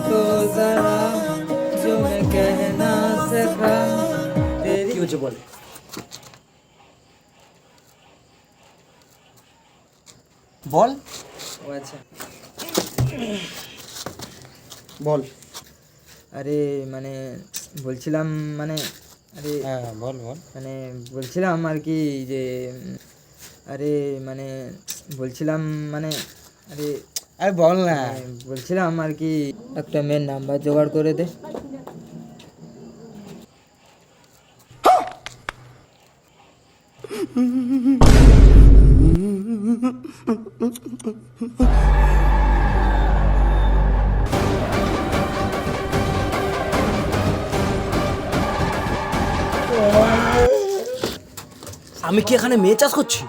तो जरा जो मैं कह ना सका तेरी। কি হচ্ছে বল? বল ও আচ্ছা, বল। আরে মানে বলছিলাম মানে আরে হ্যাঁ বল বল। মানে বলছিলাম আর কি যে আরে মানে বলছিলাম মানে আরে আরে বল না। বলছিলাম আর কি একটা মেয়ের নাম্বার জোগাড় করে দে। আমি কি এখানে মেয়ে চাষ করছি?